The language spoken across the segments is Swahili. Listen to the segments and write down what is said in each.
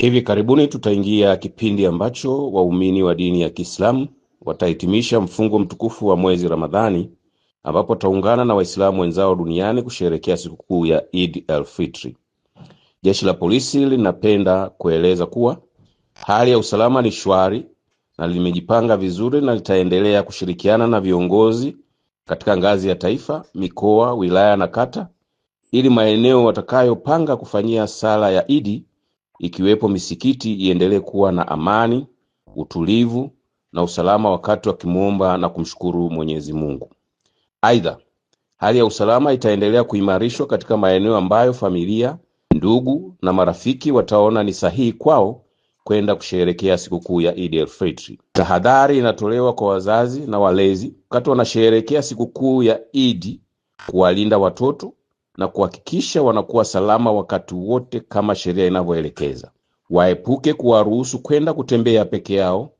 Hivi karibuni tutaingia kipindi ambacho waumini wa dini ya Kiislamu watahitimisha mfungo mtukufu wa mwezi Ramadhani, ambapo taungana na Waislamu wenzao duniani kusherehekea sikukuu ya Eid al-Fitr. Jeshi la polisi linapenda kueleza kuwa hali ya usalama ni shwari na limejipanga vizuri na litaendelea kushirikiana na viongozi katika ngazi ya taifa, mikoa, wilaya na kata ili maeneo watakayopanga kufanyia sala ya Eid ikiwepo misikiti iendelee kuwa na amani, utulivu na usalama wakati wa kumuomba na kumshukuru Mwenyezi Mungu. Aidha, hali ya usalama itaendelea kuimarishwa katika maeneo ambayo familia, ndugu na marafiki wataona ni sahihi kwao kwenda kusherehekea sikukuu ya Eid al-Fitr. Tahadhari inatolewa kwa wazazi na walezi wakati wanasherehekea sikukuu ya Eid kuwalinda watoto na kuhakikisha wanakuwa salama wakati wote kama sheria inavyoelekeza. Waepuke kuwaruhusu kwenda kutembea peke yao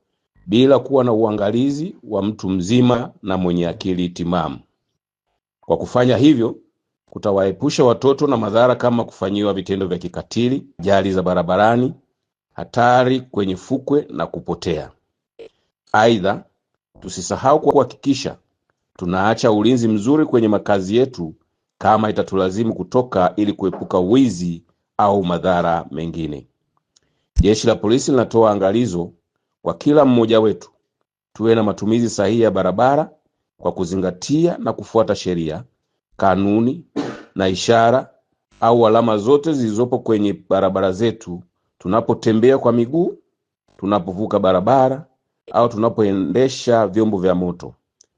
bila kuwa na uangalizi wa mtu mzima na mwenye akili timamu. Kwa kufanya hivyo, kutawaepusha watoto na madhara kama kufanyiwa vitendo vya kikatili, ajali za barabarani, hatari kwenye fukwe na kupotea. Aidha, tusisahau kuhakikisha tunaacha ulinzi mzuri kwenye makazi yetu kama itatulazimu kutoka ili kuepuka wizi au madhara mengine. Jeshi la polisi linatoa angalizo kwa kila mmoja wetu tuwe na matumizi sahihi ya barabara kwa kuzingatia na kufuata sheria, kanuni na ishara au alama zote zilizopo kwenye barabara zetu tunapotembea kwa miguu, tunapovuka barabara au tunapoendesha vyombo vya moto,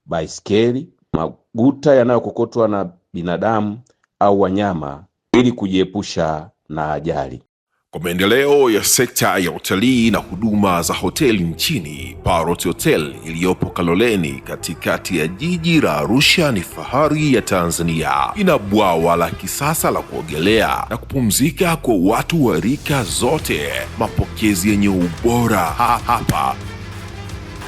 baiskeli, maguta yanayokokotwa na binadamu au wanyama ili kujiepusha na ajali. Kwa maendeleo ya sekta ya utalii na huduma za hoteli nchini, Parrot Hotel iliyopo Kaloleni katikati ya jiji la Arusha ni fahari ya Tanzania. Ina bwawa la kisasa la kuogelea na kupumzika kwa watu wa rika zote, mapokezi yenye ubora. Hapa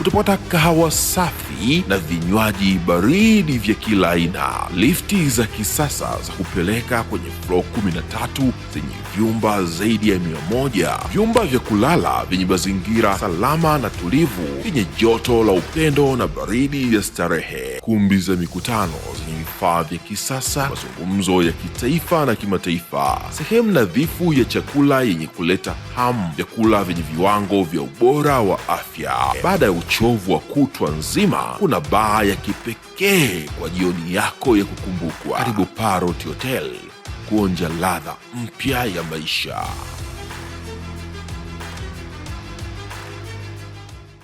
utapata kahawa safi na vinywaji baridi vya kila aina, lifti za kisasa za kupeleka kwenye floor 13 zenye vyumba zaidi ya 100, vyumba vya kulala vyenye mazingira salama na tulivu, vyenye joto la upendo na baridi ya starehe, kumbi za mikutano zenye vifaa vya kisasa, mazungumzo ya kitaifa na kimataifa, sehemu nadhifu ya chakula yenye kuleta hamu, vyakula vyenye viwango vya ubora wa afya. Baada ya uchovu wa kutwa nzima, kuna baa ya kipekee kwa jioni yako ya kukumbukwa. Karibu Parrot Hotel kuonja ladha mpya ya maisha.